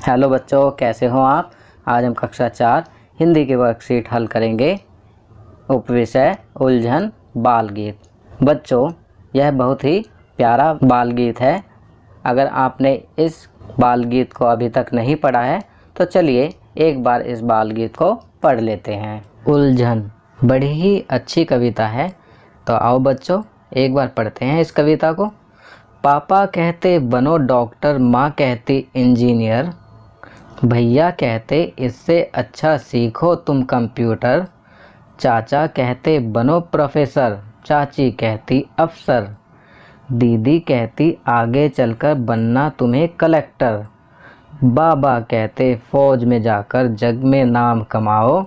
Hello बच्चों, कैसे हो आप। आज हम कक्षा 4 हिंदी की वर्कशीट हल करेंगे। उपविषय उलझन बाल गीत। बच्चों, यह बहुत ही प्यारा बाल गीत है। अगर आपने इस बाल गीत को अभी तक नहीं पढ़ा है तो चलिए एक बार इस बाल गीत को पढ़ लेते हैं। उलझन बड़ी ही अच्छी कविता है, तो आओ बच्चों एक बार पढ़ते हैं इस कविता को। पापा कहते बनो डॉक्टर, माँ कहती इंजीनियर, भैया कहते इससे अच्छा सीखो तुम कंप्यूटर, चाचा कहते बनो प्रोफेसर, चाची कहती अफसर, दीदी कहती आगे चलकर बनना तुम्हें कलेक्टर, बाबा कहते फौज में जाकर जग में नाम कमाओ,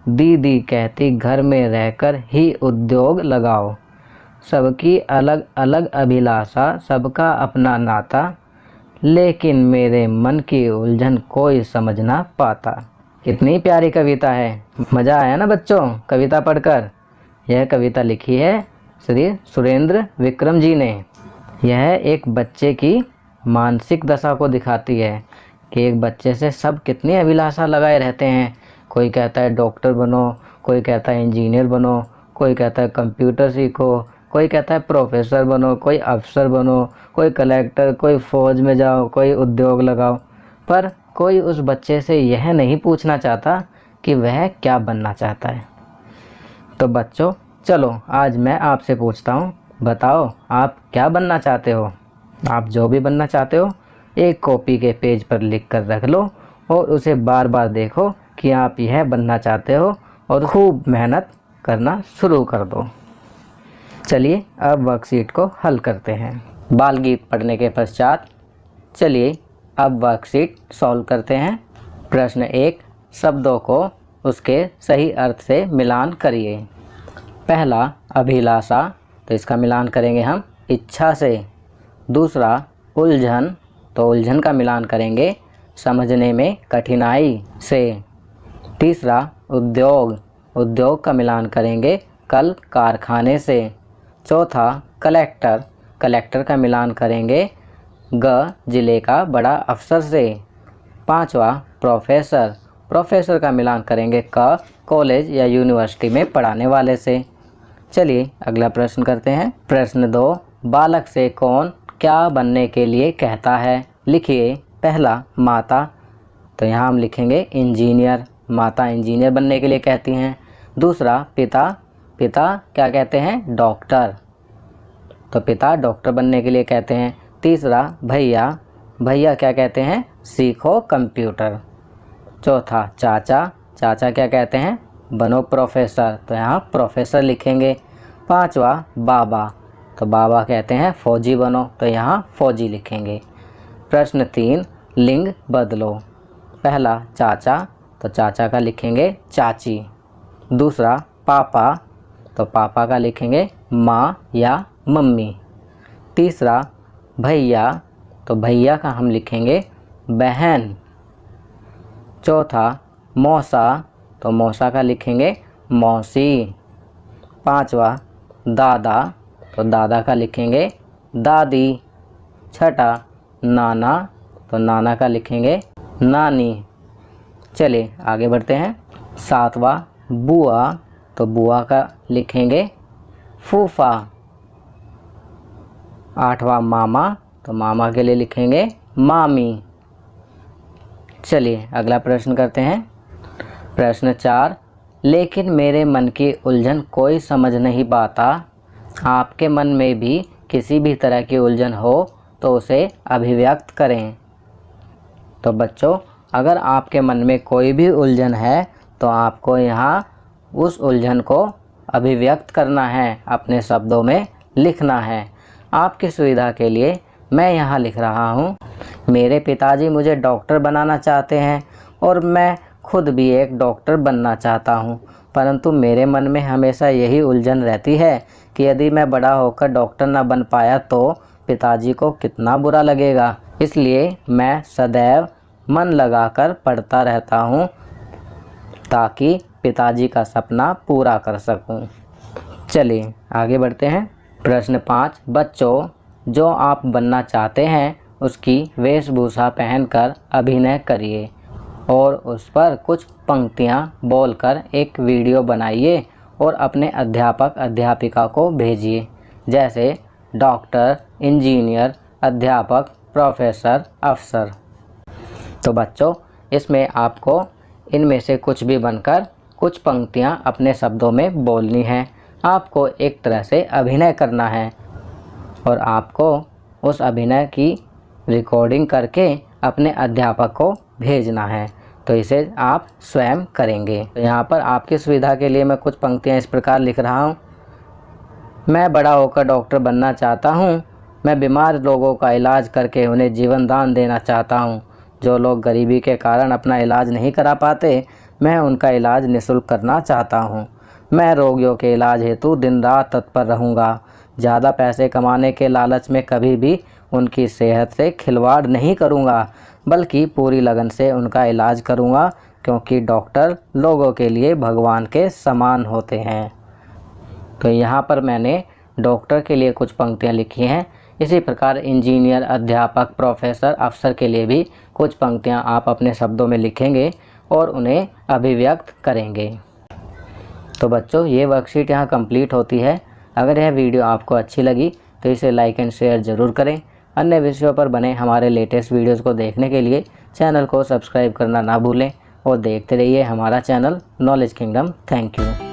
दीदी कहती घर में रहकर ही उद्योग लगाओ। सबकी अलग अलग अभिलाषा, सबका अपना नाता, लेकिन मेरे मन की उलझन कोई समझ ना पाता। कितनी प्यारी कविता है। मज़ा आया ना बच्चों कविता पढ़कर। यह कविता लिखी है श्री सुरेंद्र विक्रम जी ने। यह एक बच्चे की मानसिक दशा को दिखाती है कि एक बच्चे से सब कितनी अभिलाषा लगाए रहते हैं। कोई कहता है डॉक्टर बनो, कोई कहता है इंजीनियर बनो, कोई कहता है कंप्यूटर सीखो, कोई कहता है प्रोफेसर बनो, कोई अफसर बनो, कोई कलेक्टर, कोई फ़ौज में जाओ, कोई उद्योग लगाओ। पर कोई उस बच्चे से यह नहीं पूछना चाहता कि वह क्या बनना चाहता है। तो बच्चों चलो आज मैं आपसे पूछता हूँ, बताओ आप क्या बनना चाहते हो। आप जो भी बनना चाहते हो एक कॉपी के पेज पर लिख कर रख लो और उसे बार बार देखो कि आप यह बनना चाहते हो और खूब मेहनत करना शुरू कर दो। चलिए अब वर्कशीट को हल करते हैं। बाल गीत पढ़ने के पश्चात चलिए अब वर्कशीट सॉल्व करते हैं। प्रश्न 1, शब्दों को उसके सही अर्थ से मिलान करिए। पहला अभिलाषा, तो इसका मिलान करेंगे हम इच्छा से। दूसरा उलझन, तो उलझन का मिलान करेंगे समझने में कठिनाई से। तीसरा उद्योग, उद्योग का मिलान करेंगे कल कारखाने से। चौथा कलेक्टर, कलेक्टर का मिलान करेंगे ग जिले का बड़ा अफसर से। पांचवा प्रोफेसर, प्रोफेसर का मिलान करेंगे क कॉलेज या यूनिवर्सिटी में पढ़ाने वाले से। चलिए अगला प्रश्न करते हैं। प्रश्न 2, बालक से कौन क्या बनने के लिए कहता है। लिखिए। पहला माता, तो यहाँ हम लिखेंगे इंजीनियर, माता इंजीनियर बनने के लिए कहती हैं। दूसरा पिता, पिता क्या कहते हैं डॉक्टर, तो पिता डॉक्टर बनने के लिए कहते हैं। तीसरा भैया, भैया क्या कहते हैं सीखो कंप्यूटर। चौथा चाचा, चाचा क्या कहते हैं बनो प्रोफेसर, तो यहाँ प्रोफेसर लिखेंगे। पांचवा बाबा, तो बाबा कहते हैं फौजी बनो, तो यहाँ फौजी लिखेंगे। प्रश्न 3, लिंग बदलो। पहला चाचा, तो चाचा का लिखेंगे चाची। दूसरा पापा, तो पापा का लिखेंगे माँ या मम्मी। तीसरा भैया, तो भैया का हम लिखेंगे बहन। चौथा मौसा, तो मौसा का लिखेंगे मौसी। पांचवा दादा, तो दादा का लिखेंगे दादी। छठा नाना, तो नाना का लिखेंगे नानी। चलिए आगे बढ़ते हैं। सातवां बुआ, तो बुआ का लिखेंगे फूफा। आठवां मामा, तो मामा के लिए लिखेंगे मामी। चलिए अगला प्रश्न करते हैं। प्रश्न 4, लेकिन मेरे मन की उलझन कोई समझ नहीं पाता। आपके मन में भी किसी भी तरह की उलझन हो तो उसे अभिव्यक्त करें। तो बच्चों अगर आपके मन में कोई भी उलझन है तो आपको यहाँ उस उलझन को अभिव्यक्त करना है, अपने शब्दों में लिखना है। आपकी सुविधा के लिए मैं यहाँ लिख रहा हूँ। मेरे पिताजी मुझे डॉक्टर बनाना चाहते हैं और मैं खुद भी एक डॉक्टर बनना चाहता हूँ, परंतु मेरे मन में हमेशा यही उलझन रहती है कि यदि मैं बड़ा होकर डॉक्टर न बन पाया तो पिताजी को कितना बुरा लगेगा। इसलिए मैं सदैव मन लगाकर पढ़ता रहता हूँ ताकि पिताजी का सपना पूरा कर सकूँ। चलिए आगे बढ़ते हैं। प्रश्न 5, बच्चों जो आप बनना चाहते हैं उसकी वेशभूषा पहनकर अभिनय करिए और उस पर कुछ पंक्तियाँ बोलकर एक वीडियो बनाइए और अपने अध्यापक अध्यापिका को भेजिए, जैसे डॉक्टर, इंजीनियर, अध्यापक, प्रोफेसर, अफसर। तो बच्चों, इसमें आपको इनमें से कुछ भी बनकर कुछ पंक्तियाँ अपने शब्दों में बोलनी हैं। आपको एक तरह से अभिनय करना है और आपको उस अभिनय की रिकॉर्डिंग करके अपने अध्यापक को भेजना है। तो इसे आप स्वयं करेंगे। तो यहाँ पर आपकी सुविधा के लिए मैं कुछ पंक्तियाँ इस प्रकार लिख रहा हूँ। मैं बड़ा होकर डॉक्टर बनना चाहता हूँ। मैं बीमार लोगों का इलाज करके उन्हें जीवन दान देना चाहता हूँ। जो लोग गरीबी के कारण अपना इलाज नहीं करा पाते, मैं उनका इलाज निःशुल्क करना चाहता हूँ। मैं रोगियों के इलाज हेतु दिन रात तत्पर रहूँगा। ज़्यादा पैसे कमाने के लालच में कभी भी उनकी सेहत से खिलवाड़ नहीं करूँगा, बल्कि पूरी लगन से उनका इलाज करूँगा, क्योंकि डॉक्टर लोगों के लिए भगवान के समान होते हैं। तो यहाँ पर मैंने डॉक्टर के लिए कुछ पंक्तियाँ लिखी हैं। इसी प्रकार इंजीनियर, अध्यापक, प्रोफेसर, अफसर के लिए भी कुछ पंक्तियाँ आप अपने शब्दों में लिखेंगे और उन्हें अभिव्यक्त करेंगे। तो बच्चों, ये वर्कशीट यहाँ कंप्लीट होती है। अगर यह वीडियो आपको अच्छी लगी तो इसे लाइक एंड शेयर ज़रूर करें। अन्य विषयों पर बने हमारे लेटेस्ट वीडियोज़ को देखने के लिए चैनल को सब्सक्राइब करना ना भूलें और देखते रहिए हमारा channel knowledge kingdom. Thank you.